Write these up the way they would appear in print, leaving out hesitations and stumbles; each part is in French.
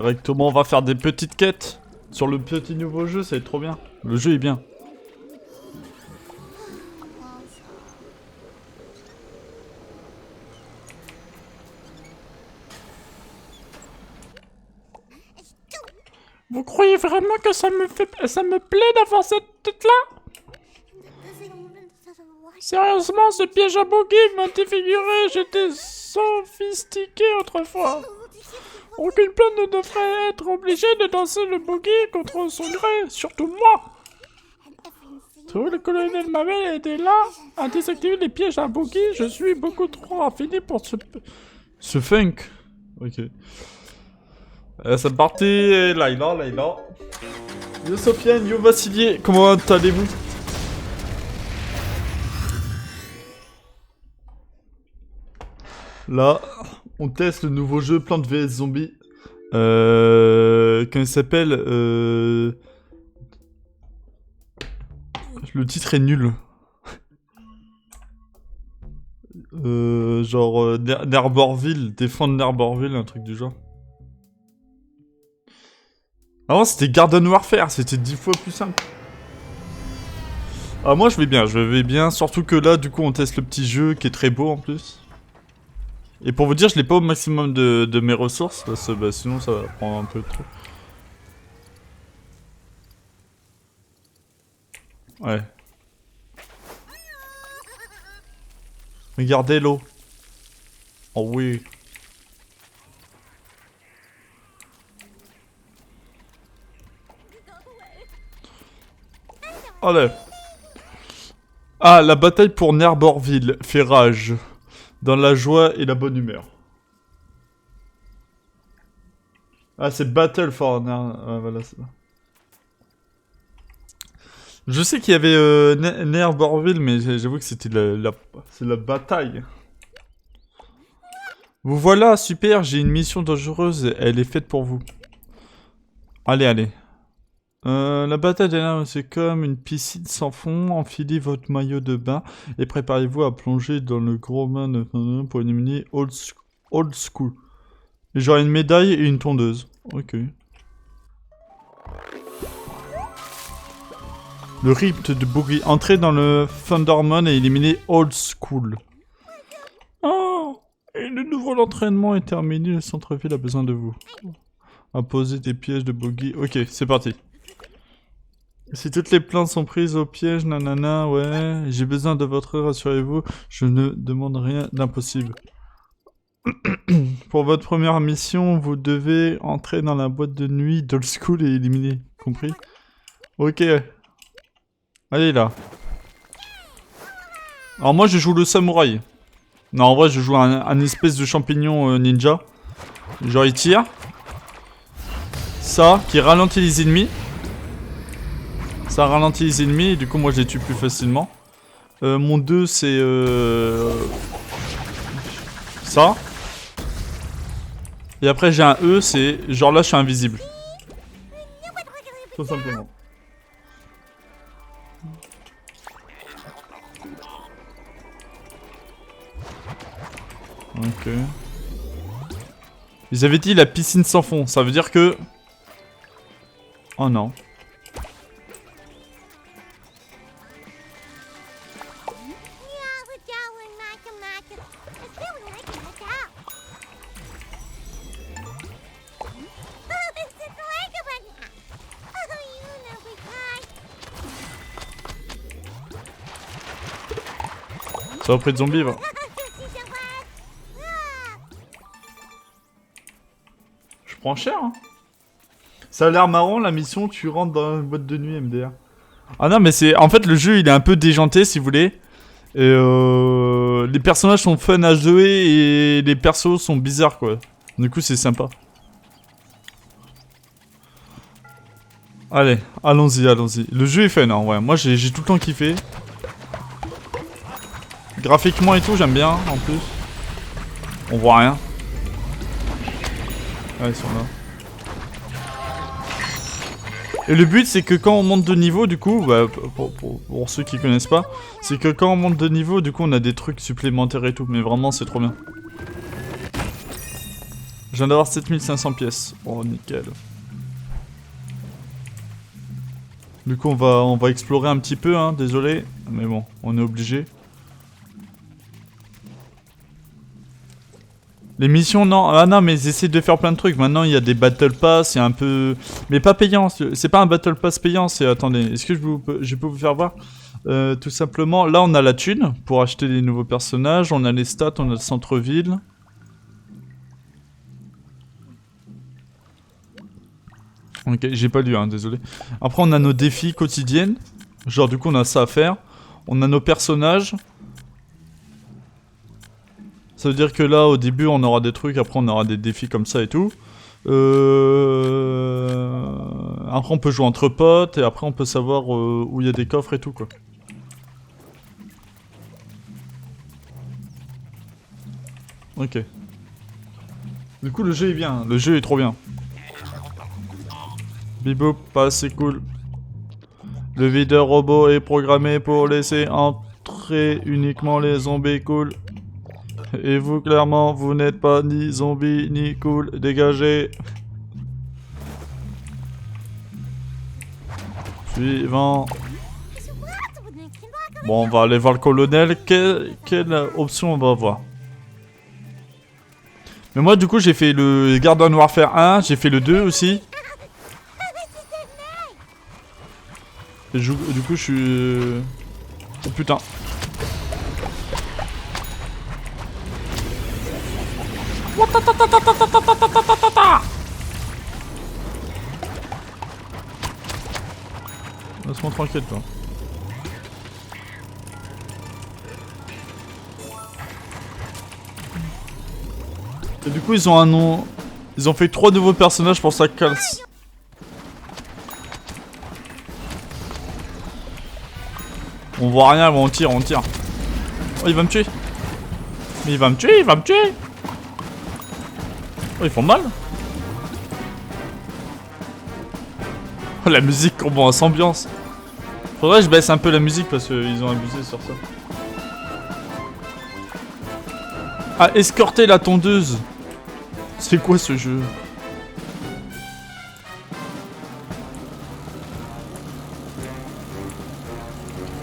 Directement, on va faire des petites quêtes sur le petit nouveau jeu, ça va être trop bien. Le jeu est bien. Vous croyez vraiment que ça me plaît d'avoir cette tête-là? Sérieusement, ce piège à bogey m'a défiguré, j'étais sophistiqué autrefois. Aucune plante ne devrait être obligée de danser le bogey contre son gré, surtout moi. Tout le colonel Mabel était là à désactiver les pièges à bogey, je suis beaucoup trop raffiné pour Ce funk. Ok. C'est parti, Layla. Yo Sofiane, yo Vassilier, comment allez-vous? Là, on teste le nouveau jeu Plants vs Zombies. Comment il s'appelle Le titre est nul. Genre Nerborville, défendre Nerborville, un truc du genre. Avant c'était Garden Warfare, c'était 10 fois plus simple. Ah moi je vais bien, surtout que là du coup on teste le petit jeu qui est très beau en plus. Et pour vous dire, je l'ai pas au maximum de mes ressources, parce que bah, sinon ça va prendre un peu trop. Ouais. Regardez l'eau. Oh oui. Allez. Ah, la bataille pour Nerborville fait rage. Dans la joie et la bonne humeur. Ah, c'est Battle for voilà, c'est ça. Je sais qu'il y avait Nerborville, mais j'avoue que c'était c'est la bataille. Vous voilà, super, j'ai une mission dangereuse, elle est faite pour vous. Allez. La bataille des larmes, c'est comme une piscine sans fond. Enfilez votre maillot de bain et préparez-vous à plonger dans le gros bain de pour éliminer Old School. Et j'aurai une médaille et une tondeuse. Ok. Le Rift de Boogie. Entrez dans le Thundermon et éliminez Old School. Oh! Et le nouveau entraînement est terminé, le centre-ville a besoin de vous. Imposez des pièges de Boogie. Ok, c'est parti. Si toutes les plaintes sont prises au piège, nanana, ouais, j'ai besoin de votre aide, rassurez-vous, je ne demande rien d'impossible. Pour votre première mission, vous devez entrer dans la boîte de nuit d'Old School et éliminer, compris? Ok. Allez là. Alors moi je joue le samouraï. Non en vrai je joue un espèce de champignon ninja. Genre il tire. Ça, qui ralentit les ennemis. Ça ralentit les ennemis et du coup moi je les tue plus facilement. Mon 2 c'est ça. Et après j'ai un E, c'est genre là je suis invisible. Tout simplement. Ok. Ils avaient dit la piscine sans fond, ça veut dire que... Oh non. Ça va pris de zombies, va. Je prends cher, hein. Ça a l'air marrant, la mission, tu rentres dans une boîte de nuit, MDR. Ah non, mais c'est... En fait, le jeu, il est un peu déjanté, si vous voulez. Et les personnages sont fun à jouer et les persos sont bizarres, quoi. Du coup, c'est sympa. Allez, allons-y. Le jeu est fun, hein, ouais. Moi, j'ai tout le temps kiffé. Graphiquement et tout, j'aime bien, en plus. On voit rien. Ouais, ils sont là. Et le but, c'est que quand on monte de niveau, du coup, bah, pour ceux qui connaissent pas, c'est que quand on monte de niveau, du coup, on a des trucs supplémentaires et tout. Mais vraiment, c'est trop bien. viens d'avoir 7500 pièces. Oh, nickel. Du coup, on va explorer un petit peu, hein, désolé. Mais bon, on est obligé. Les missions, non. Ah non, mais ils essaient de faire plein de trucs. Maintenant, il y a des Battle Pass, il y a un peu... Mais pas payant. C'est pas un Battle Pass payant, c'est... Attendez, est-ce que je peux vous faire voir tout simplement, là, on a la thune pour acheter des nouveaux personnages. On a les stats, on a le centre-ville. Ok, j'ai pas lu, hein, désolé. Après, on a nos défis quotidiennes. Genre, du coup, on a ça à faire. On a nos personnages. Ça veut dire que là, au début, on aura des trucs. Après, on aura des défis comme ça et tout. Après, on peut jouer entre potes. Et après, on peut savoir où il y a des coffres et tout, quoi. Ok. Du coup, le jeu est bien. Hein. Le jeu est trop bien. Bibou, pas assez cool. Le videur robot est programmé pour laisser entrer uniquement les zombies cool. Et vous, clairement, vous n'êtes pas ni zombie ni cool. Dégagez. Suivant. Bon, on va aller voir le colonel. Quelle option on va avoir? Mais moi, du coup, j'ai fait le Garden Warfare 1. J'ai fait le 2 aussi. Et du coup, je suis... Oh putain. Laisse-moi tranquille, toi. Et du coup, ils ont un nom... Ils ont fait 3 nouveaux personnages pour sa calce. On voit rien, on tire, on tire. Oh, il va me tuer. Mais il va me tuer, il va me tuer. Oh, ils font mal. Oh, la musique, comment s'ambiance. Faudrait que je baisse un peu la musique parce qu'ils ont abusé sur ça. Ah, escorter la tondeuse. C'est quoi ce jeu?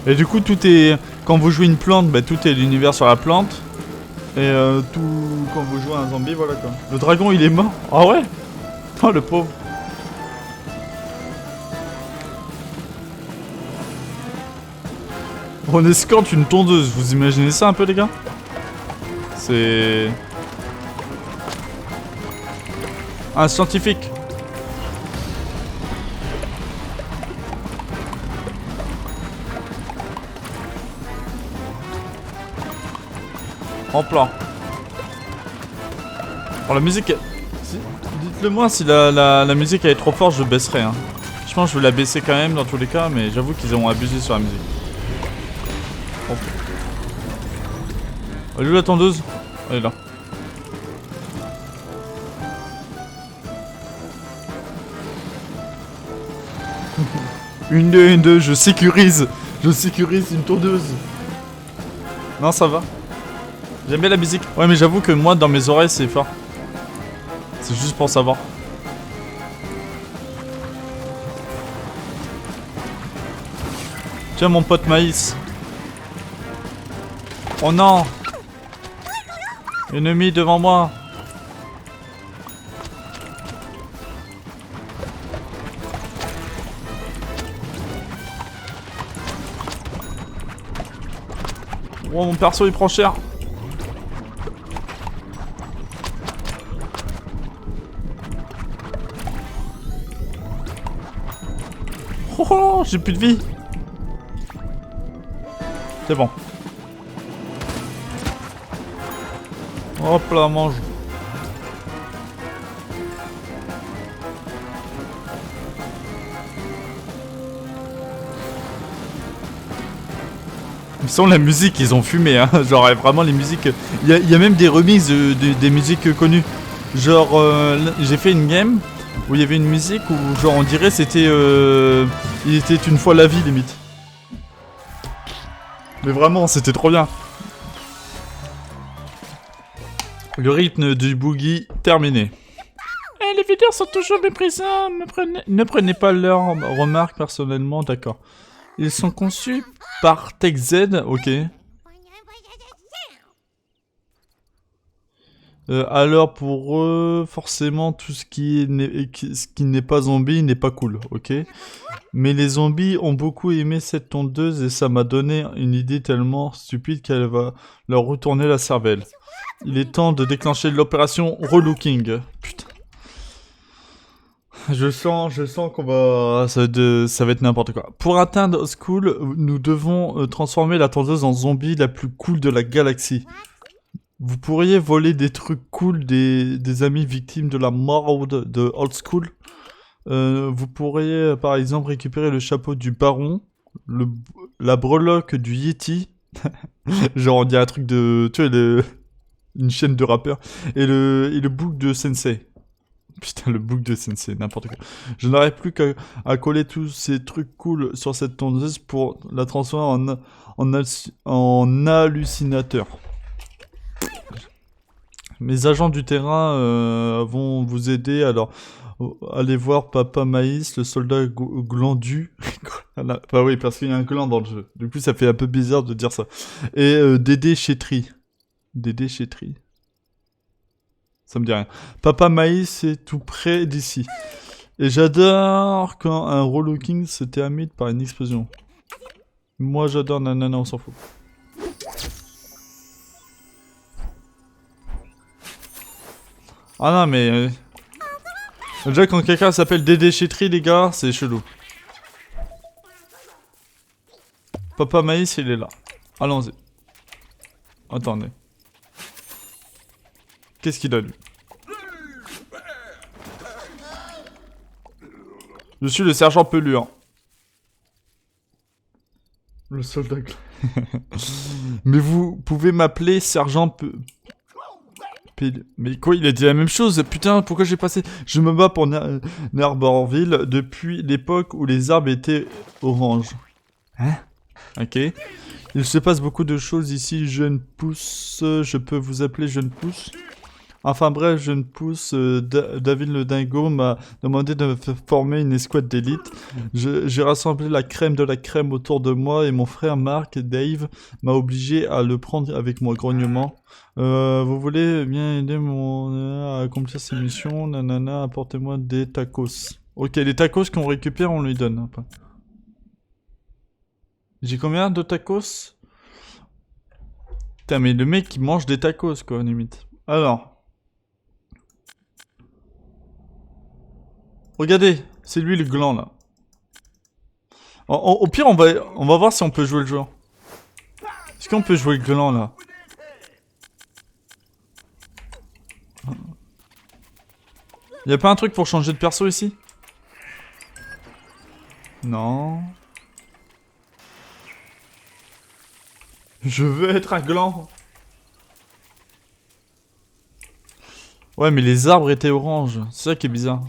Et du coup, tout est... Quand vous jouez une plante, bah, tout est l'univers sur la plante. Et tout... Quand vous jouez un zombie, voilà quoi. Le dragon, il est mort. Ah ouais? Oh, le pauvre. On escorte une tondeuse. Vous imaginez ça un peu, les gars? C'est... Un scientifique. En plan. Oh, la musique... Dites-le moi si la musique elle est trop forte, je baisserai. Hein. Je pense que je vais la baisser quand même dans tous les cas, mais j'avoue qu'ils ont abusé sur la musique. Oh. Elle est où la tondeuse? Elle est là. Une deux, je sécurise. Je sécurise une tondeuse. Non, ça va. J'aime bien la musique. Ouais, mais j'avoue que moi, dans mes oreilles, c'est fort. C'est juste pour savoir. Tiens, mon pote maïs. Oh non! Ennemi devant moi. Oh, mon perso, il prend cher. Oh, j'ai plus de vie. C'est bon. Hop là, mange. Ils sont la musique, ils ont fumé, hein. Genre vraiment les musiques. Il y a même des remixes des musiques connues. Genre, j'ai fait une game où il y avait une musique où genre on dirait c'était il était une fois la vie limite. Mais vraiment c'était trop bien. Le rythme du boogie terminé. les videurs sont toujours méprisants. Ne prenez pas leurs remarques personnellement, d'accord. Ils sont conçus par TechZ, ok. Alors pour eux, forcément, tout ce qui n'est pas zombie n'est pas cool, ok. Mais les zombies ont beaucoup aimé cette tondeuse et ça m'a donné une idée tellement stupide qu'elle va leur retourner la cervelle. Il est temps de déclencher l'opération relooking. Putain. Je sens qu'on va... ça va être n'importe quoi. Pour atteindre School, nous devons transformer la tondeuse en zombie la plus cool de la galaxie. Vous pourriez voler des trucs cool des amis victimes de la mort de Old School. Vous pourriez par exemple récupérer le chapeau du baron, la breloque du Yeti, genre on dirait un truc de... tu vois, une chaîne de rappeurs, et le bouc de Sensei. Putain, le bouc de Sensei, n'importe quoi. Je n'arrive plus qu'à coller tous ces trucs cool sur cette tondeuse pour la transformer en hallucinateur. Mes agents du terrain vont vous aider, alors allez voir Papa Maïs, le soldat glandu. Bah oui, parce qu'il y a un gland dans le jeu. Du coup, ça fait un peu bizarre de dire ça. Et Dédé Chétri. Dédé Chétri. Ça me dit rien. Papa Maïs est tout près d'ici. Et j'adore quand un relooking se termine par une explosion. Moi j'adore, nanana, on s'en fout. Ah non mais... déjà quand quelqu'un s'appelle Dédé Chétri, les gars, c'est chelou. Papa Maïs, il est là. Allons-y. Attendez. Qu'est-ce qu'il a lu? Je suis le sergent Pelure. Le soldat. Mais vous pouvez m'appeler sergent Mais quoi, il a dit la même chose? Putain, pourquoi j'ai passé... Je me bats pour Narborville depuis l'époque où les arbres étaient oranges. Hein? Ok. Il se passe beaucoup de choses ici, jeune pousse. Je peux vous appeler jeune pousse? Enfin bref, jeune pousse, David le Dingo m'a demandé de former une escouade d'élite. J'ai rassemblé la crème de la crème autour de moi et mon frère Mark, Dave, m'a obligé à le prendre avec moi, grognement. Vous voulez bien aider à accomplir ces missions? Nanana, apportez-moi des tacos. Ok, les tacos qu'on récupère, on lui donne. J'ai combien de tacos? Putain, mais le mec il mange des tacos quoi, limite. Alors. Regardez, c'est lui le gland là. Au pire, on va voir si on peut jouer le jeu. Est-ce qu'on peut jouer le gland là? Y'a pas un truc pour changer de perso ici? Non. Je veux être un gland. Ouais, mais les arbres étaient oranges. C'est ça qui est bizarre.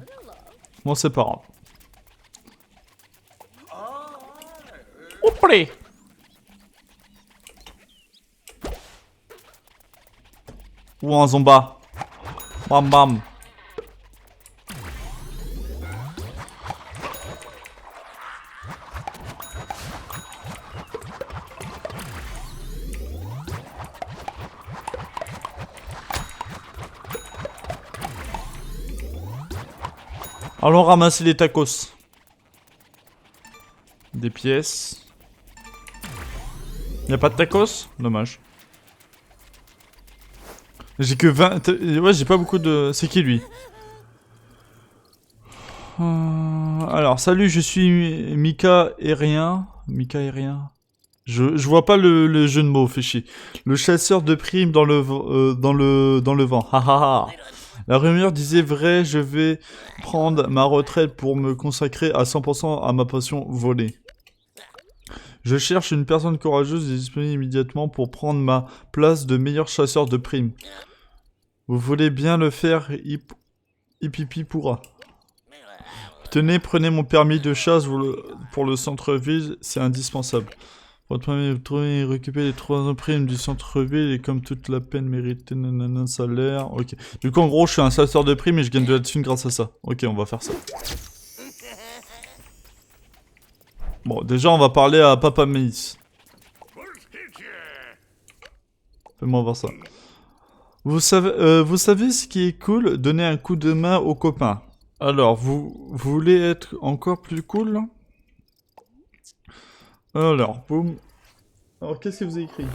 Bon, c'est pas grave. Ouplé. Ou un zomba. Bam bam. Allons ramasser les tacos. Des pièces. Y'a pas de tacos? Dommage. J'ai que 20... Ouais, j'ai pas beaucoup de... C'est qui lui? Alors, salut, je suis Mika Aérien. Mika Aérien. Je vois pas le jeu de mots, fait chier. Le chasseur de primes dans le vent. Ha ha ha. La rumeur disait vrai, je vais prendre ma retraite pour me consacrer à 100% à ma passion voler. Je cherche une personne courageuse et disponible immédiatement pour prendre ma place de meilleur chasseur de primes. Vous voulez bien le faire, Hipipi pourra. Tenez, prenez mon permis de chasse pour le centre-ville, c'est indispensable. Pour trouver et récupérer les 3 primes du centre-ville et comme toute la peine méritée, nanana, salaire. Ok. Du coup, en gros, je suis un chasseur de primes et je gagne de la thune grâce à ça. Ok, on va faire ça. Bon, déjà, on va parler à Papa Maïs. Fais-moi voir ça. Vous savez ce qui est cool? Donner un coup de main aux copains. Alors, vous voulez être encore plus cool? Alors, boum. Alors, qu'est-ce que vous avez écrit?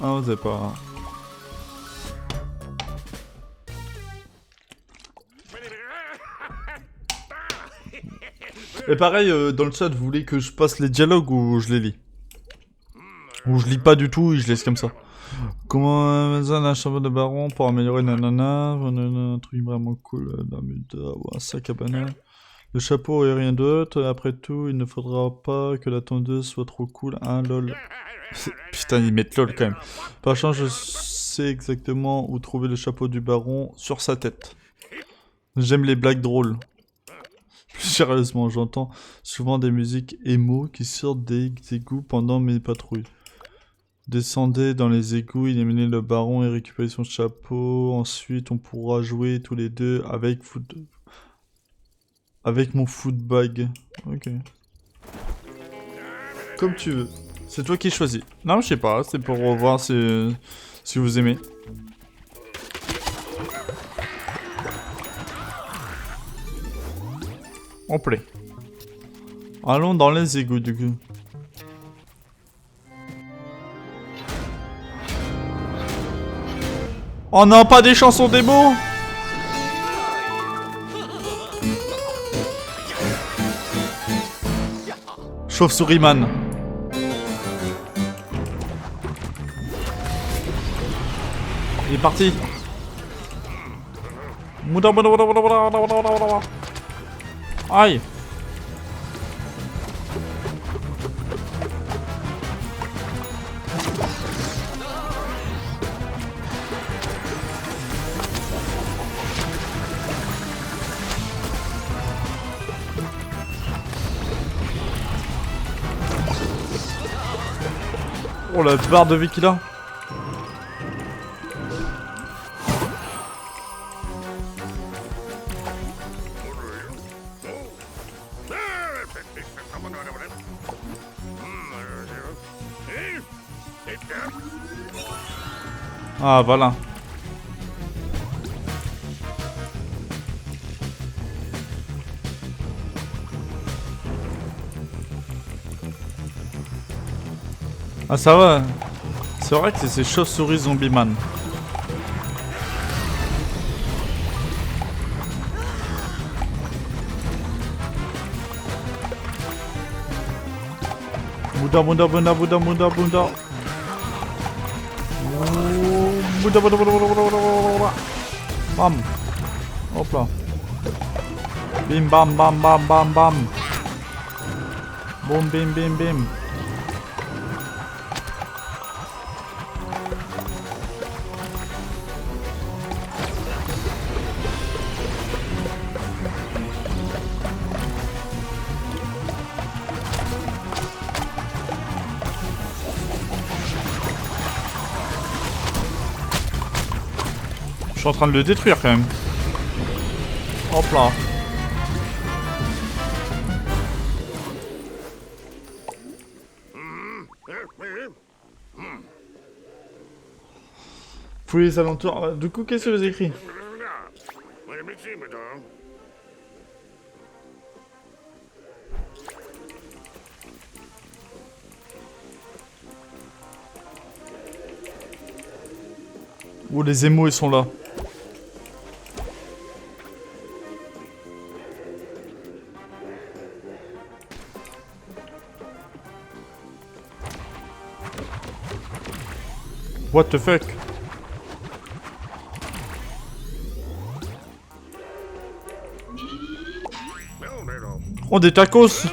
Ah, vous avez pas... Et pareil, dans le chat, vous voulez que je passe les dialogues ou je les lis? Ou je lis pas du tout et je laisse comme ça. Comment Amazon un chapeau de baron pour améliorer nanana, un truc vraiment cool, Bermuda, ou un sac à banane. Le chapeau et rien d'autre, après tout, il ne faudra pas que la tondeuse soit trop cool, hein, lol. Putain, ils mettent lol quand même. Par chance, je sais exactement où trouver le chapeau du baron sur sa tête. J'aime les blagues drôles. Plus sérieusement, j'entends souvent des musiques émo qui sortent des égouts pendant mes patrouilles. Descendez dans les égouts, éliminez le baron et récupérez son chapeau. Ensuite, on pourra jouer tous les deux avec mon footbag. Ok. Comme tu veux. C'est toi qui choisis. Non, je sais pas. C'est pour voir si vous aimez. On play. Allons dans les égouts du coup. Oh non, pas des chansons démo! Chauve-souris man. Il est parti. Aïe. Oh la barre de vie qu'il a. Ah voilà. Ah ça va. C'est vrai que c'est ces chauves-souris zombie man. Bouddha, Bouddha, Bouddha, Bouddha, Bouddha, Bouddha. Bouddha, Bouddha, Bouddha, Bouddha, Bouddha, Bouddha. Bam. Hop là. Bim, bam, bam, bam, bam, bam. Boum, bim, bim, bim. Je suis en train de le détruire quand même. Hop là. Fouillez les alentours. Du coup, qu'est-ce que vous écrit? Oh, les émos, ils sont là. What the fuck? Oh, des tacos!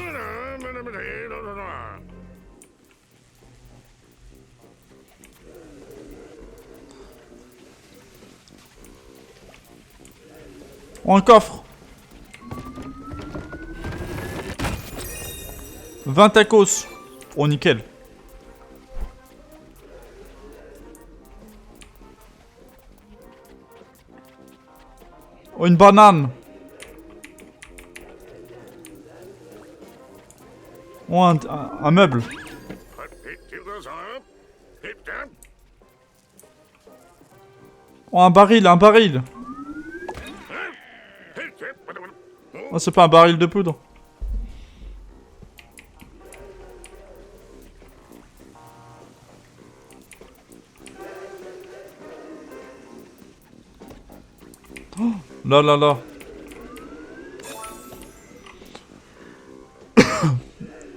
Oh, un coffre! 20 tacos! Oh, nickel. Oh, une banane. Oh, un meuble. Oh, un baril, un baril. Oh, c'est pas un baril de poudre. Oh, là là là.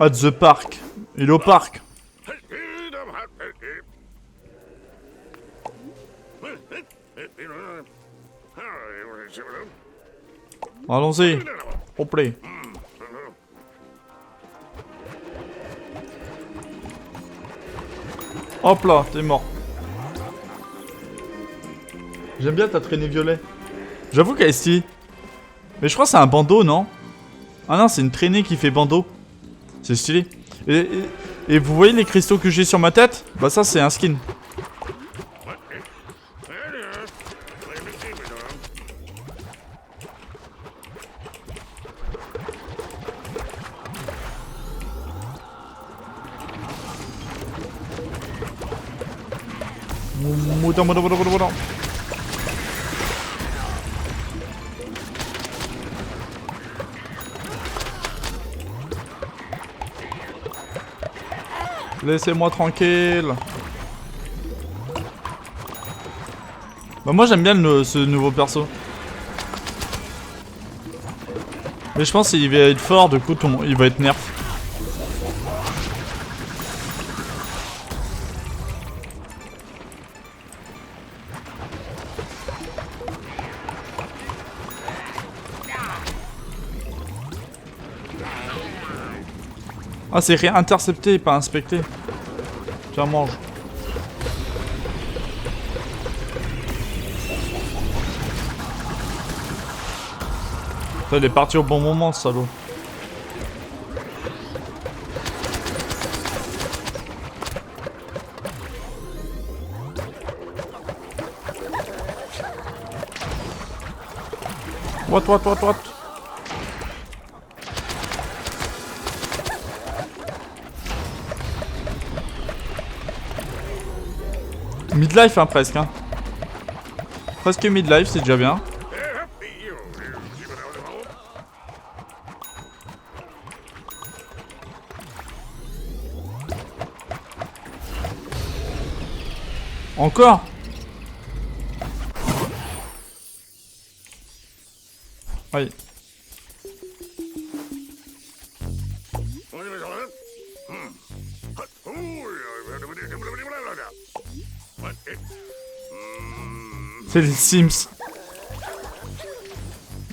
At the park. Il est au parc. Allons-y. Complet. Hop là, t'es mort. J'aime bien ta traînée violet. J'avoue qu'elle est stylée. Mais je crois que c'est un bandeau, non? Ah non, c'est une traînée qui fait bandeau. C'est stylé. Et vous voyez les cristaux que j'ai sur ma tête? Bah ça, c'est un skin. Laissez-moi tranquille. Bah moi j'aime bien ce nouveau perso. Mais je pense qu'il va être fort, du coup il va être nerf. Ah, c'est réintercepté, pas inspecté. Tiens, mange. Ça, il est parti au bon moment, ce salaud. What? Midlife, hein, presque, hein. Presque midlife, c'est déjà bien. Encore? Oui. C'est les Sims.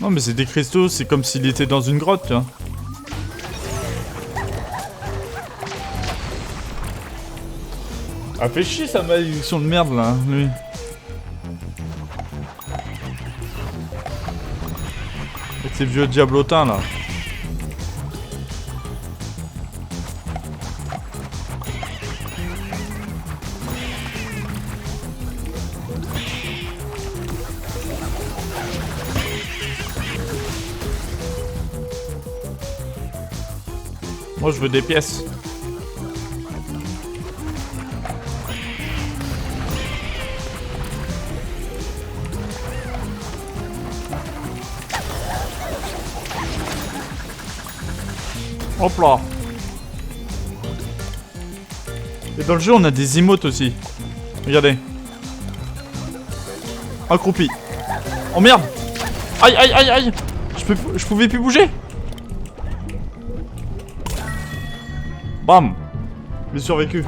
Non mais c'est des cristaux, c'est comme s'il était dans une grotte, tu vois. Ah, fait chier sa malédiction de merde là, lui. Avec ces vieux diablotins là. Moi je veux des pièces. Hop là. Et dans le jeu on a des emotes aussi. Regardez. Accroupi. Oh merde. Aïe aïe aïe aïe. Je pouvais plus bouger. Bam. J'ai survécu.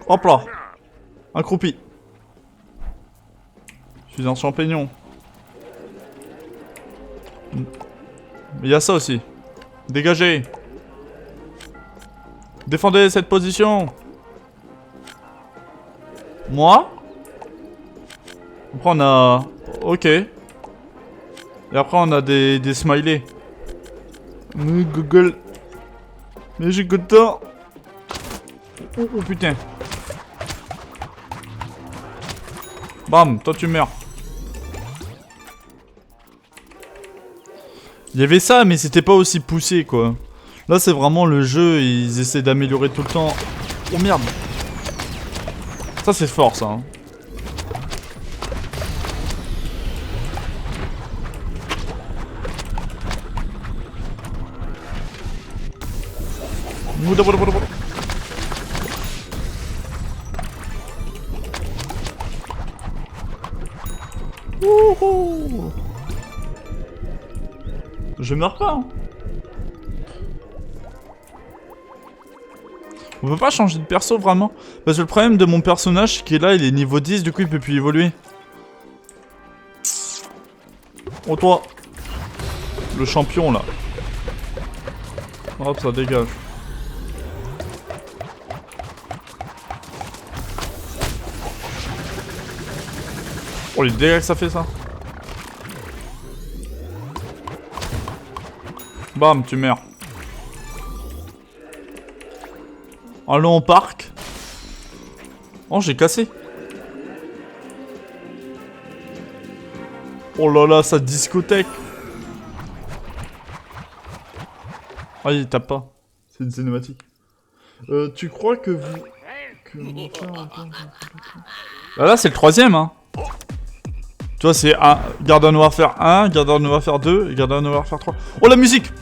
Hop là. Accroupi. Je suis un champignon. Il y a ça aussi. Dégagez. Défendez cette position. Moi. Après on a... Ok. Et après on a des smileys. Oui, Google. Mais j'ai content. Oh putain. Bam, toi tu meurs. Il y avait ça, mais c'était pas aussi poussé quoi. Là c'est vraiment le jeu, ils essaient d'améliorer tout le temps. Oh merde. Ça c'est fort ça. Hein. Wouhou. Je meurs pas. Hein. On peut pas changer de perso vraiment. Parce que le problème de mon personnage qui est là, il est niveau 10, du coup il peut plus évoluer. Oh toi. Le champion là. Hop, ça dégage. Oh les dégâts que ça fait ça. Bam, tu meurs. Allons au parc. Oh, j'ai cassé. Oh là là, sa discothèque. Ah, il tape pas. C'est une cinématique. Tu crois que vous... Ah, là, c'est le troisième, hein. Tu vois, c'est un Garden Warfare 1, Garden Warfare 2 et Garden Warfare 3. Oh, la musique!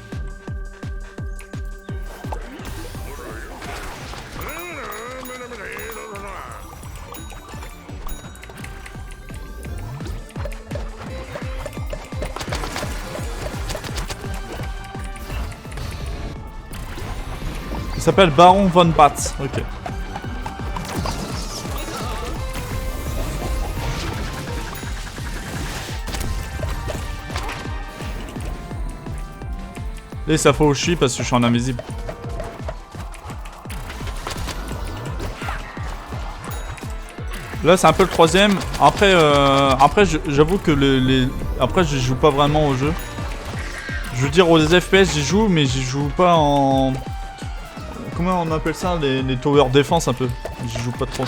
Il s'appelle Baron von Batz. Ok. Là, ça faut où je suis parce que je suis en invisible. Là, c'est un peu le troisième. Après, j'avoue que après, je joue pas vraiment au jeu. Je veux dire, aux FPS, j'y joue, mais j'y joue pas en... Comment on appelle ça? Les tower défense un peu. J'y joue pas trop.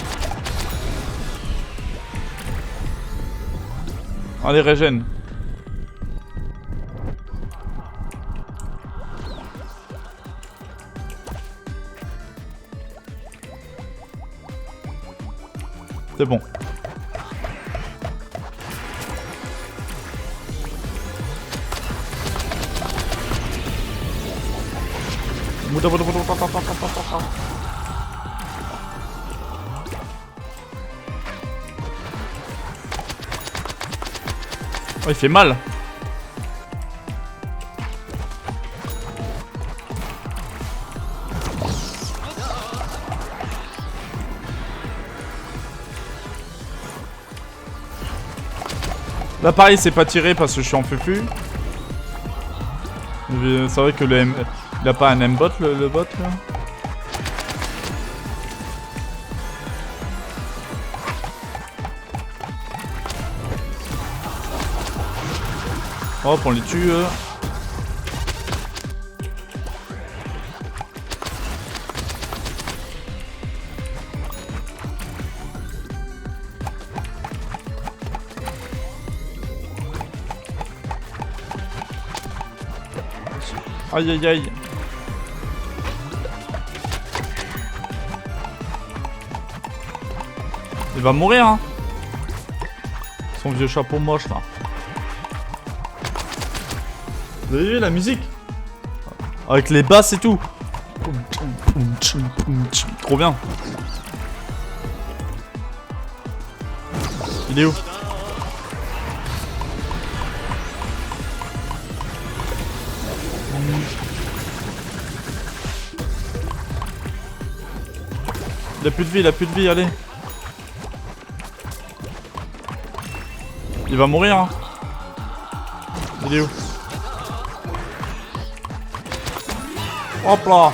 Allez, régène. C'est bon. Oh, il fait mal. Là pareil c'est pas tiré parce que je suis en fufu. C'est vrai que il a pas un M-bot le bot là. Hop on les tue. Aïe aïe aïe. Il va mourir hein. Son vieux chapeau moche là. Vous avez vu la musique? Avec les basses et tout. Trop bien. Il est où? Il a plus de vie, il a plus de vie, allez. Il va mourir hein. Il est où? Hop là.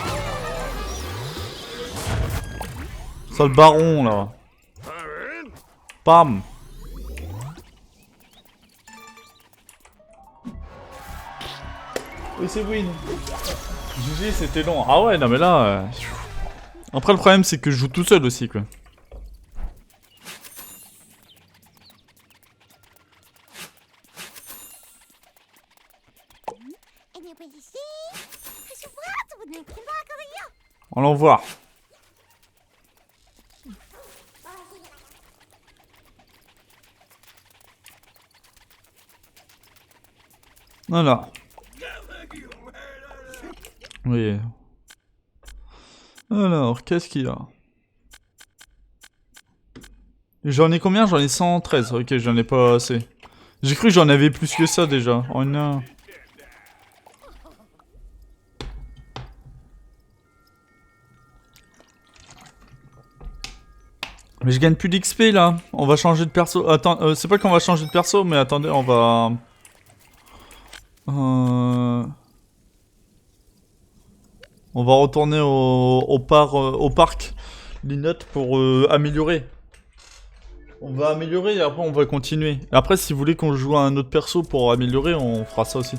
C'est le baron là. Pam. Oui, c'est win. GG, c'était long. Ah ouais, non mais là... Après, le problème, c'est que je joue tout seul aussi, quoi. On l'envoie. Voilà. Oui. Alors, qu'est-ce qu'il y a? J'en ai combien? J'en ai 113. Ok, j'en ai pas assez. J'ai cru que j'en avais plus que ça déjà. Oh non. Mais je gagne plus d'XP là. On va changer de perso. Attends, c'est pas qu'on va changer de perso, mais attendez, on va... On va retourner au parc Linotte pour améliorer. On va améliorer et après on va continuer. Après, si vous voulez qu'on joue à un autre perso pour améliorer, on fera ça aussi.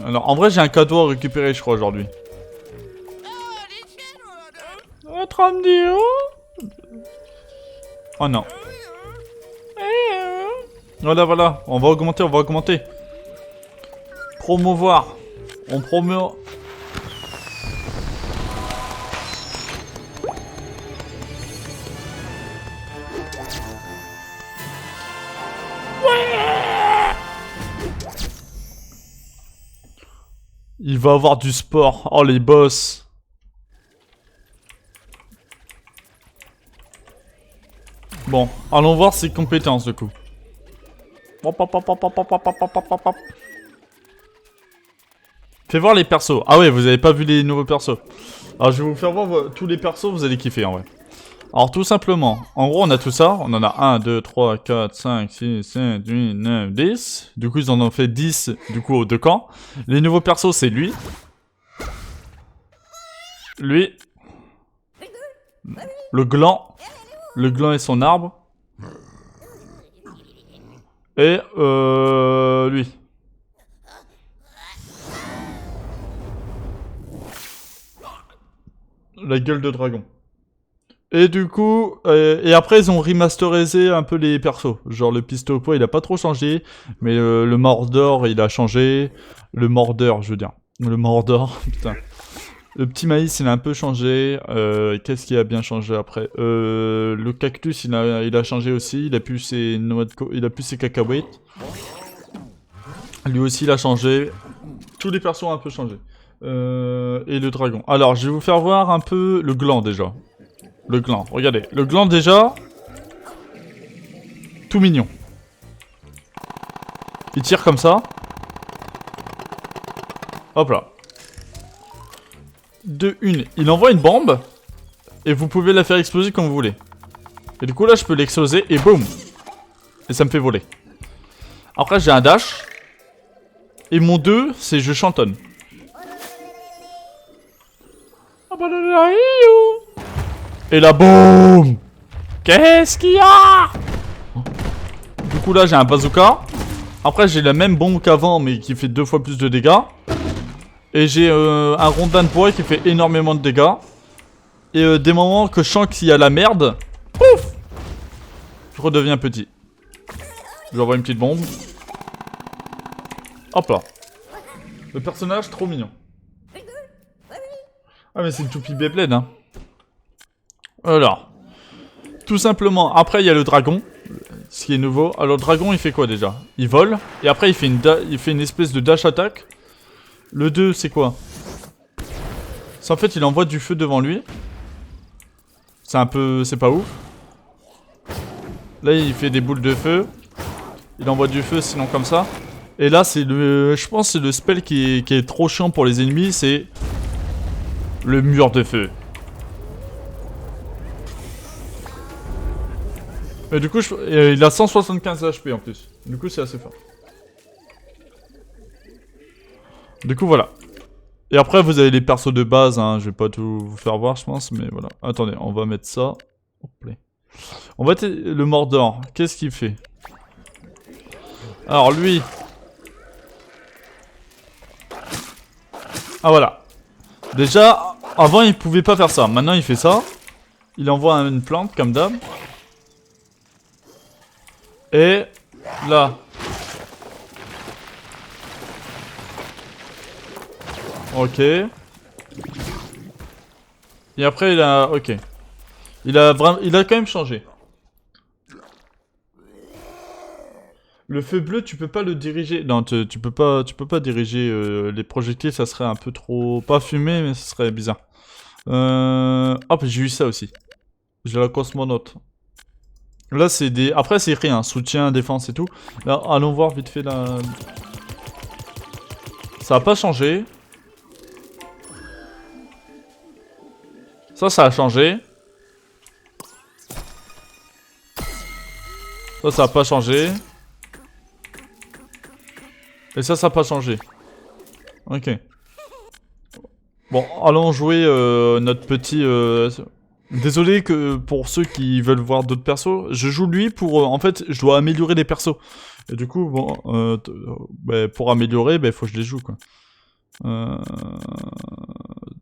Alors, en vrai, j'ai un cadeau à récupérer, je crois, aujourd'hui. Votre âme dit Oh non. Voilà, voilà. On va augmenter, on va augmenter. Promouvoir. On promeut... Il va avoir du sport. Oh, les boss. Bon, allons voir ses compétences, du coup. Fais voir les persos. Ah ouais, vous avez pas vu les nouveaux persos. Alors, je vais vous faire voir tous les persos, vous allez kiffer, en vrai. Alors, tout simplement, en gros, on a tout ça. On en a 1, 2, 3, 4, 5, 6, 7, 8, 9, 10. Du coup, ils en ont fait 10, du coup, aux deux camps. Les nouveaux persos, c'est lui. Lui. Le gland. Le gland et son arbre. Et, lui. La gueule de dragon. Et du coup, et après ils ont remasterisé un peu les persos. Genre le Pistopo il a pas trop changé, mais le Mordor il a changé. Le Mordeur je veux dire. Le Mordor, putain. Le petit maïs il a un peu changé. Qu'est-ce qui a bien changé après? Le cactus il a changé aussi. Il a plus ses noix de il a plus ses cacahuètes. Lui aussi il a changé. Tous les persos ont un peu changé. Et le dragon. Alors je vais vous faire voir un peu le gland déjà. Le gland, regardez. Le gland déjà... Tout mignon. Il tire comme ça. Hop là. De une. Il envoie une bombe. Et vous pouvez la faire exploser comme vous voulez. Et du coup là je peux l'exploser et boum. Et ça me fait voler. Après j'ai un dash. Et mon 2 c'est je chantonne. Et là, boum! Qu'est-ce qu'il y a? Du coup, là, j'ai un bazooka. Après, j'ai la même bombe qu'avant, mais qui fait 2 fois plus de dégâts. Et j'ai un rondin de bois qui fait énormément de dégâts. Et des moments que je sens qu'il y a la merde, pouf! Je redeviens petit. J'envoie une petite bombe. Hop là. Le personnage, trop mignon. Ah, mais c'est une toupie Beyblade, hein. Alors, tout simplement, après il y a le dragon, ce qui est nouveau. Alors le dragon il fait quoi déjà? Il vole, et après il fait une espèce de dash attack. Le 2 c'est quoi? C'est en fait il envoie du feu devant lui. C'est un peu... c'est pas ouf. Là il fait des boules de feu. Il envoie du feu sinon comme ça. Et là c'est le... je pense que c'est le spell qui est trop chiant pour les ennemis, c'est... le mur de feu. Et du coup, il a 175 HP en plus. Du coup, c'est assez fort. Du coup, voilà. Et après, vous avez les persos de base. Hein. Je vais pas tout vous faire voir, je pense. Mais voilà. Attendez, on va mettre ça. Hop là. On va mettre le Mordor. Qu'est-ce qu'il fait? Alors lui... Ah voilà. Déjà, avant il pouvait pas faire ça. Maintenant il fait ça. Il envoie une plante comme d'hab. Et là. Ok. Et après il a... Ok. Il a quand même changé. Le feu bleu, tu peux pas le diriger. Non, tu peux pas diriger les projectiles, ça serait un peu trop... Pas fumé, mais ça serait bizarre. Hop, j'ai eu ça aussi. J'ai la cosmonaute. Là, c'est des... Après, c'est écrit, hein, soutien, défense et tout. Là, allons voir vite fait la... Ça a pas changé. Ça a changé. Ça a pas changé. Et ça a pas changé. Ok. Bon, allons jouer notre petit... Désolé que pour ceux qui veulent voir d'autres persos, je joue lui pour... en fait, je dois améliorer les persos. Et du coup, bon... bah, pour améliorer, bah, faut que je les joue, quoi.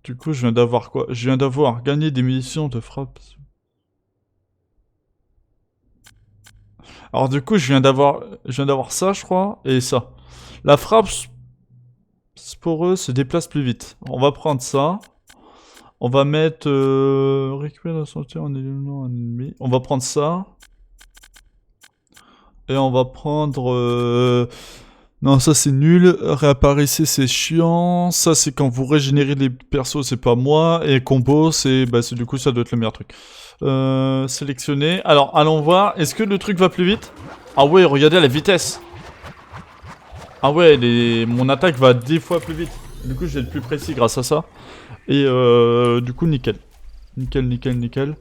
Du coup, je viens d'avoir quoi? Je viens d'avoir gagné des munitions de frappe. Alors du coup, je viens d'avoir ça, je crois, et ça. La frappe sporeuse se déplace plus vite. On va prendre ça. On va mettre... récupérer la santé en éliminant un ennemi. On va prendre ça. Et on va prendre... Non, ça c'est nul. Réapparaissez, c'est chiant. Ça c'est quand vous régénérez les persos, c'est pas moi. Et combo, c'est... Bah du coup, ça doit être le meilleur truc. Sélectionner. Alors, allons voir. Est-ce que le truc va plus vite? Ah ouais, regardez la vitesse. Ah ouais, mon attaque va 10 fois plus vite. Du coup, je vais être plus précis grâce à ça. Et du coup, nickel. Nickel.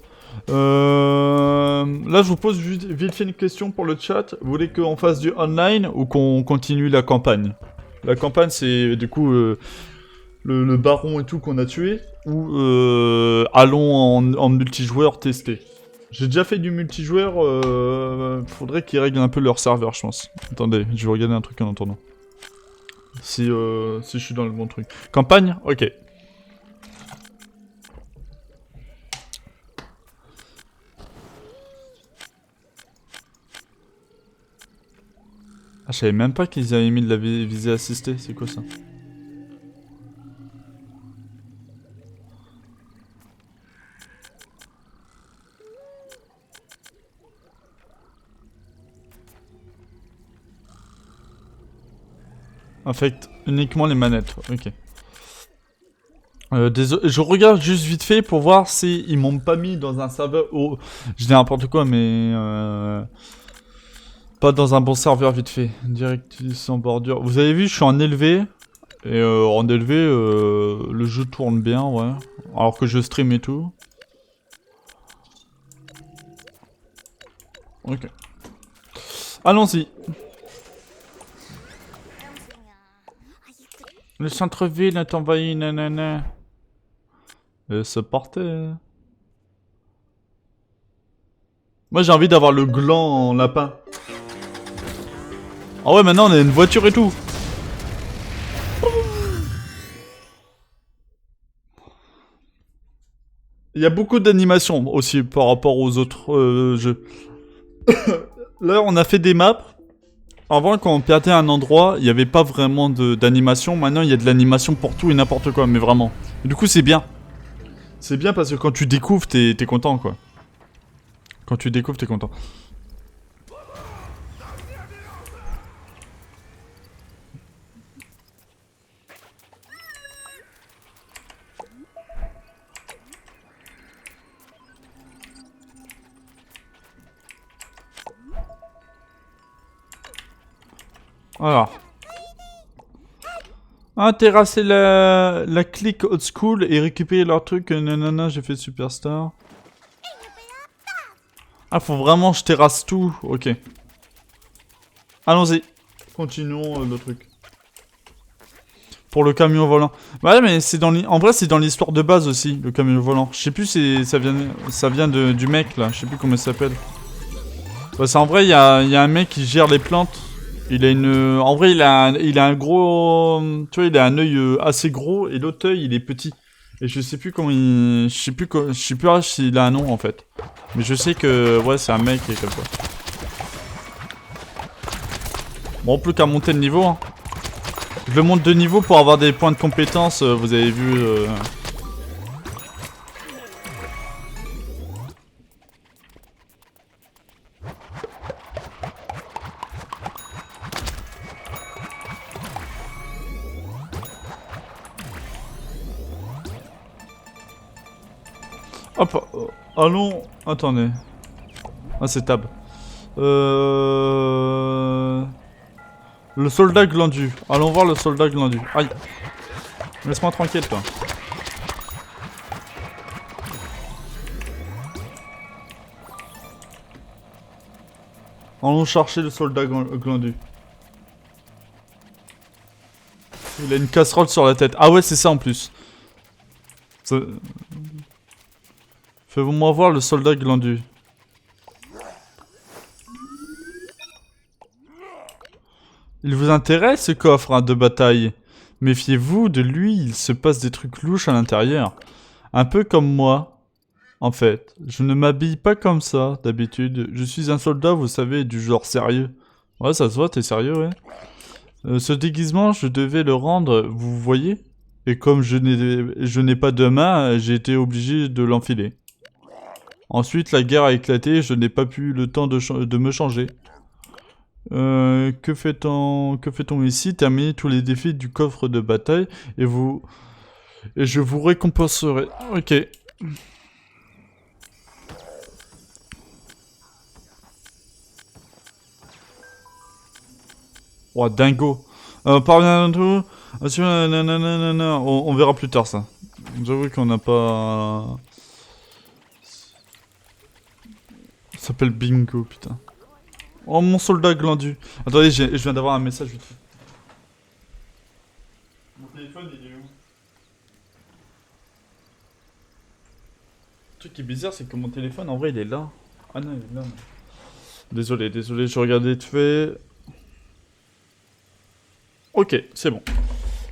Là, je vous pose vite fait une question pour le chat. Vous voulez qu'on fasse du online ou qu'on continue la campagne? La campagne, c'est du coup le baron et tout qu'on a tué. Ou allons en multijoueur tester. J'ai déjà fait du multijoueur. Faudrait qu'ils règlent un peu leur serveur, je pense. Attendez, je vais regarder un truc en attendant. Si je suis dans le bon truc. Campagne? Ok. Ah, je savais même pas qu'ils avaient mis de la visée assistée. C'est quoi ça? Affecte uniquement les manettes. Ok. Désolé, je regarde juste vite fait pour voir si ils m'ont pas mis dans un serveur. Oh, je dis n'importe quoi, mais pas dans un bon serveur vite fait. Direct sans bordure. Vous avez vu, je suis en élevé. Et en élevé, le jeu tourne bien, ouais. Alors que je stream et tout. Ok. Allons-y. Le centre-ville est envahi, nanana. Et se porter. Moi j'ai envie d'avoir le gland en lapin. Ah ouais, maintenant on a une voiture et tout. Il y a beaucoup d'animations aussi par rapport aux autres jeux. Là on a fait des maps. Avant, quand on perdait un endroit, il n'y avait pas vraiment d'animation. Maintenant, il y a de l'animation pour tout et n'importe quoi, mais vraiment. Et du coup, c'est bien. C'est bien parce que quand tu découvres, t'es content, quoi. Quand tu découvres, t'es content. Voilà. Ah, terrasser la clique old school et récupérer leur truc. Nanana, j'ai fait Superstar. Ah, faut vraiment que je terrasse tout. Ok. Allons-y. Continuons le truc. Pour le camion volant. Ouais, mais c'est dans en vrai, c'est dans l'histoire de base aussi, le camion volant. Je sais plus si ça vient du mec, là. Je sais plus comment il s'appelle. Ouais, c'est en vrai, il y a un mec qui gère les plantes. Il a une... En vrai, il a un gros... Tu vois, il a un œil assez gros et l'autre œil, il est petit. Et je sais plus comment il... Je sais plus s'il a un nom, en fait. Mais je sais que... Ouais, c'est un mec qui est comme ça. Bon, plus qu'à monter le niveau, hein. Je le monte de niveau pour avoir des points de compétence, vous avez vu... Hop, allons... Attendez. Ah, c'est Tab. Le soldat glandu. Allons voir le soldat glandu. Aïe. Laisse-moi tranquille, toi. Allons chercher le soldat glandu. Il a une casserole sur la tête. Ah ouais, c'est ça en plus. Fais-moi voir le soldat glandu. Il vous intéresse ce coffre hein, de bataille? Méfiez-vous de lui, il se passe des trucs louches à l'intérieur. Un peu comme moi. En fait, je ne m'habille pas comme ça, d'habitude. Je suis un soldat, vous savez, du genre sérieux. Ouais, ça se voit, t'es sérieux, ouais. Ce déguisement, je devais le rendre, vous voyez? Et comme je n'ai pas de main, j'ai été obligé de l'enfiler. Ensuite, la guerre a éclaté, je n'ai pas pu le temps de me changer. Que fait-on ici? Terminer tous les défis du coffre de bataille et je vous récompenserai. Ok. Oh, dingo. Parvient tout. On verra plus tard ça. J'avoue qu'on n'a pas... Ça s'appelle bingo, putain. Oh, mon soldat glandu. Attendez, je viens d'avoir un message vite fait. Mon téléphone, il est où? Le truc qui est bizarre, c'est que mon téléphone, en vrai, il est là. Ah non, il est là. Désolé, je regardais vite fait. Ok, c'est bon.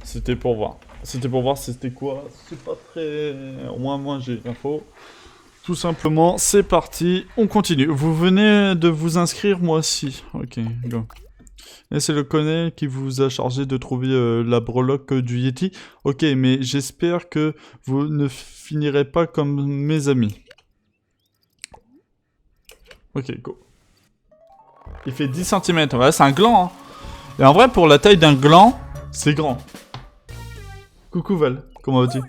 C'était pour voir. C'était pour voir c'était quoi. C'est pas très... Au moins, moi, j'ai l'info. Tout simplement, c'est parti, on continue. Vous venez de vous inscrire, moi aussi. Ok, go. Et c'est le connaît qui vous a chargé de trouver la breloque du Yeti. Ok, mais j'espère que vous ne finirez pas comme mes amis. Ok, go. Il fait 10 cm, ouais, c'est un gland, hein. Et en vrai, pour la taille d'un gland, c'est grand. Coucou Val, comment vas-tu?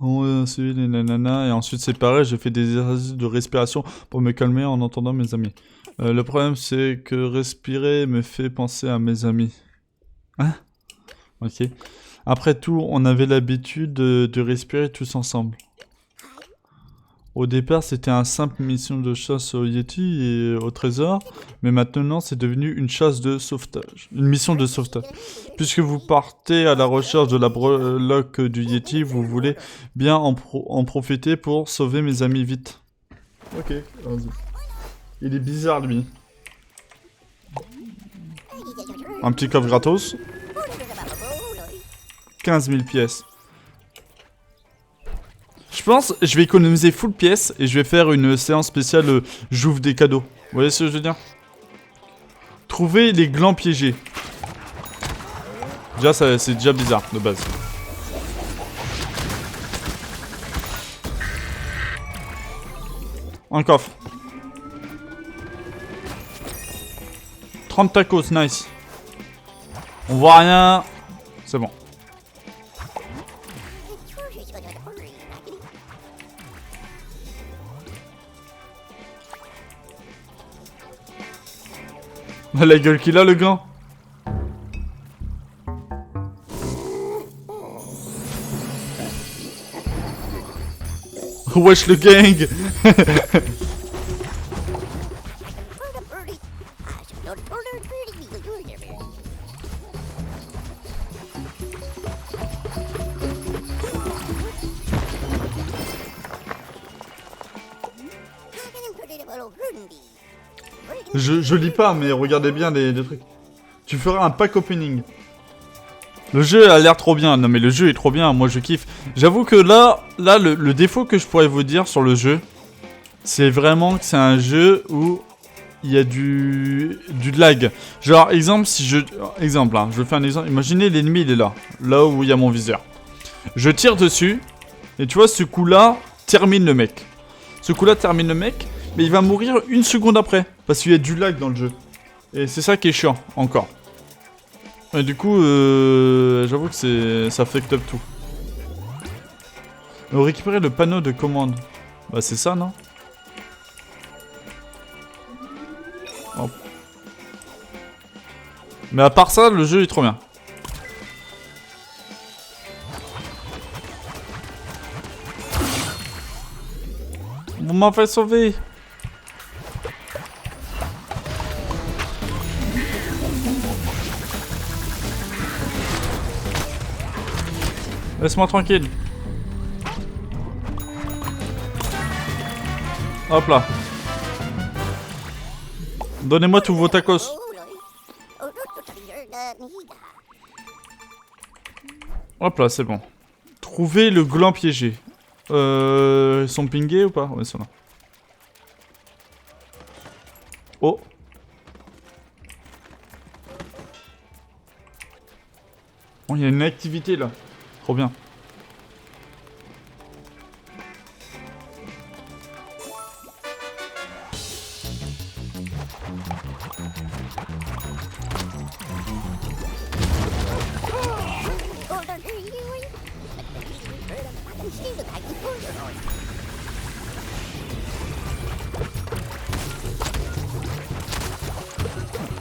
On suivi les nananas et ensuite c'est pareil, j'ai fait des exercices de respiration pour me calmer en entendant mes amis. Le problème c'est que respirer me fait penser à mes amis. Hein? Ok. Après tout, on avait l'habitude de respirer tous ensemble. Au départ, c'était une simple mission de chasse au Yeti et au trésor, mais maintenant c'est devenu une chasse de sauvetage. Une mission de sauvetage. Puisque vous partez à la recherche de la breloque du Yeti, vous voulez bien en profiter pour sauver mes amis vite. Ok, vas-y. Il est bizarre lui. Un petit coffre gratos. 15 000 pièces. Je pense je vais économiser full pièces et je vais faire une séance spéciale j'ouvre des cadeaux. Vous voyez ce que je veux dire? Trouver les glands piégés. Déjà c'est déjà bizarre de base. Un coffre. 30 tacos, nice. On voit rien. C'est bon. La gueule qu'il a, le gland. Wesh le gang. Je lis pas, mais regardez bien les trucs. Tu feras un pack opening. Le jeu a l'air trop bien. Non mais le jeu est trop bien, moi je kiffe. J'avoue que là le défaut que je pourrais vous dire sur le jeu, c'est vraiment que c'est un jeu où il y a du lag. Genre exemple, si je... Exemple, hein, je fais un exemple. Imaginez l'ennemi il est là. Là où il y a mon viseur. Je tire dessus. Et tu vois, ce coup-là termine le mec. Ce coup-là termine le mec. Mais il va mourir une seconde après. Parce qu'il y a du lag dans le jeu. Et c'est ça qui est chiant, encore. Et du coup, j'avoue que ça fucked up tout. Récupérer le panneau de commande. Bah c'est ça, non? Hop. Mais à part ça, le jeu est trop bien. On m'a fait sauver. Laisse-moi tranquille. Hop là. Donnez-moi tous vos tacos. Hop là, c'est bon. Trouvez le gland piégé. Ils sont pingés ou pas? Ouais, ils sont là. Oh. Oh, il y a une activité là. Trop bien.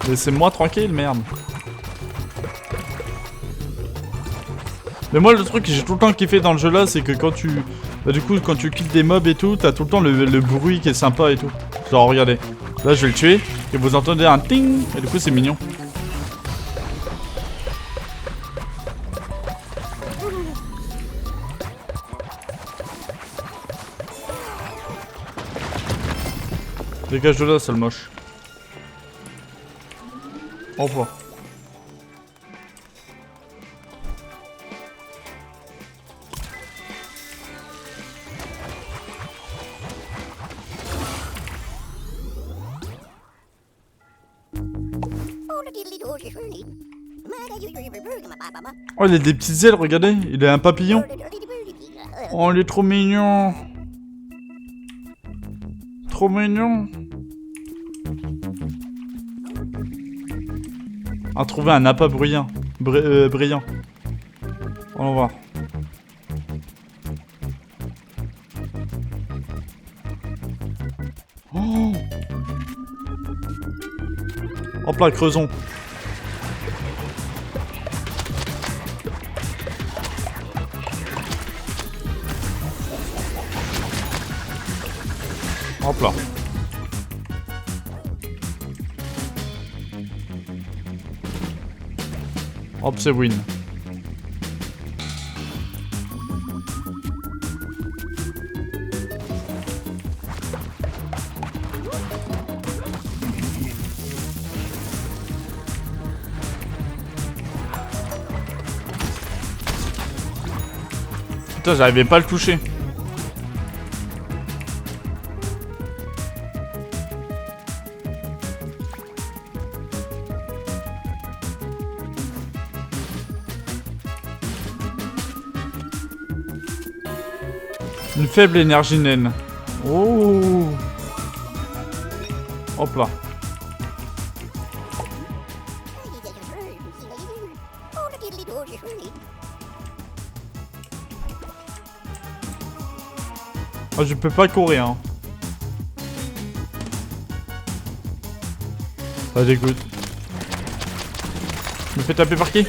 Laissez-moi tranquille, merde. Mais moi le truc que j'ai tout le temps kiffé dans le jeu là, c'est que quand tu... Bah du coup quand tu kills des mobs et tout, t'as tout le temps le bruit qui est sympa et tout. Genre regardez, là je vais le tuer, et vous entendez un ting, et du coup c'est mignon. Dégage de là, sale moche. Au revoir. Oh, il a des petites ailes, regardez. Il a un papillon. Oh, il est trop mignon. Trop mignon. On a trouvé un appât brillant. Brillant. On va voir. Oh. Hop là, creusons. Hop là. Hop, c'est win. Putain, j'arrivais pas à le toucher. Une faible énergie naine. Oh. Hop là. Oh, je peux pas courir, hein. Ça dégoûte. Je me fais taper par qui?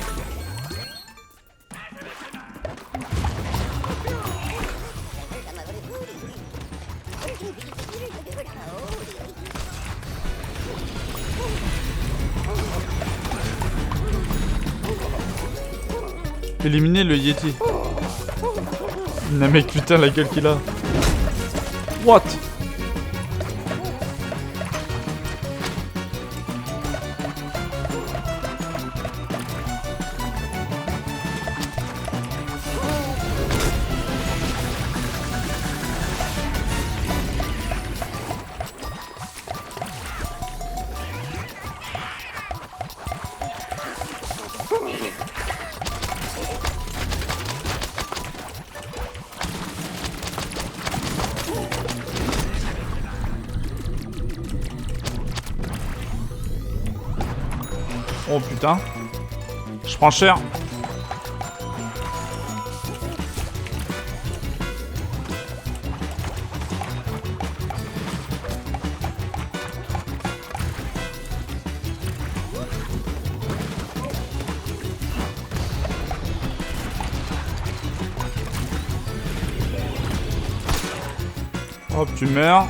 Éliminer le Yeti. Non mec, putain la gueule qu'il a. What? Oh putain. Je prends cher. Hop, tu meurs. Là,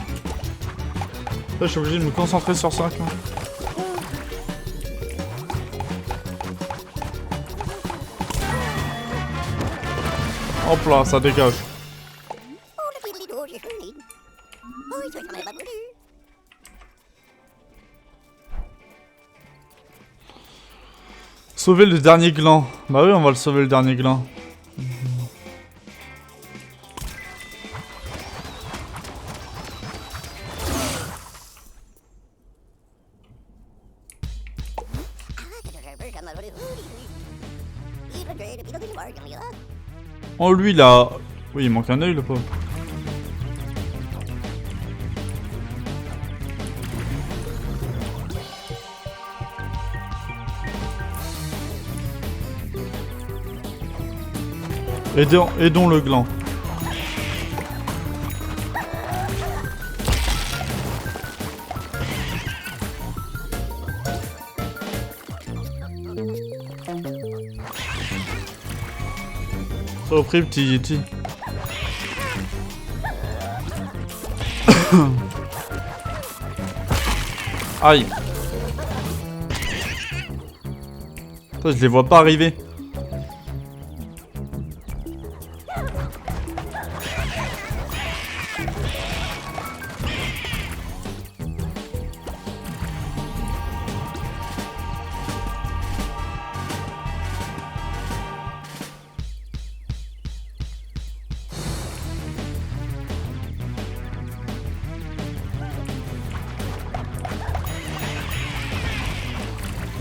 je suis obligé de me concentrer sur ça. Quoi. Hop là, ça dégage. Sauver le dernier gland. Bah oui, on va le sauver le dernier gland. Oh lui là. Oui, il manque un œil le pauvre. Aidons le gland. Repris petit Yeti. Aïe. Putain, je les vois pas arriver.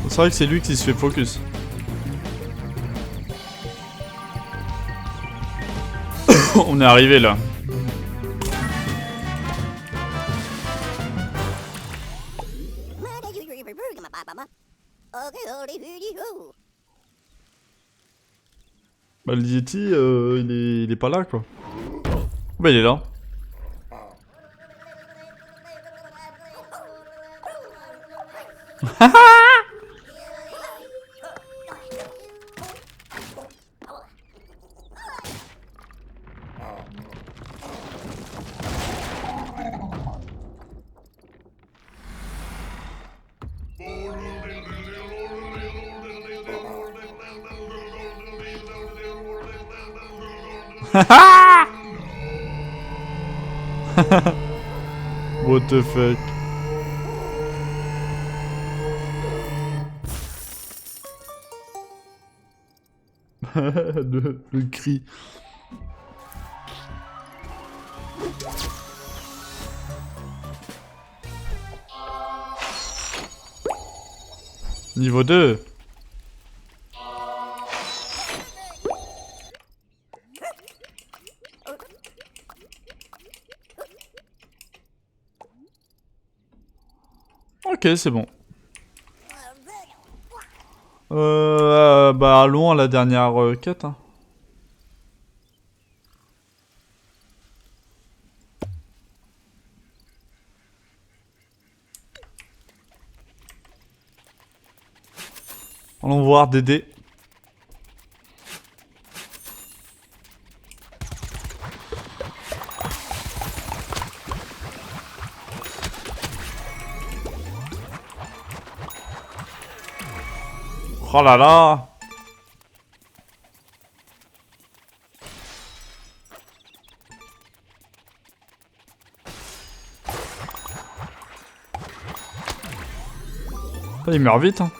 C'est vrai que c'est lui qui se fait focus. On est arrivé là. Bah le Yeti, il est pas là quoi. Bah il est là. What the fuck. le cri. Niveau 2. Ok, c'est bon. Bah allons à la dernière quête. Hein. Allons voir Dédé. Oh là là. Il meurt vite hein.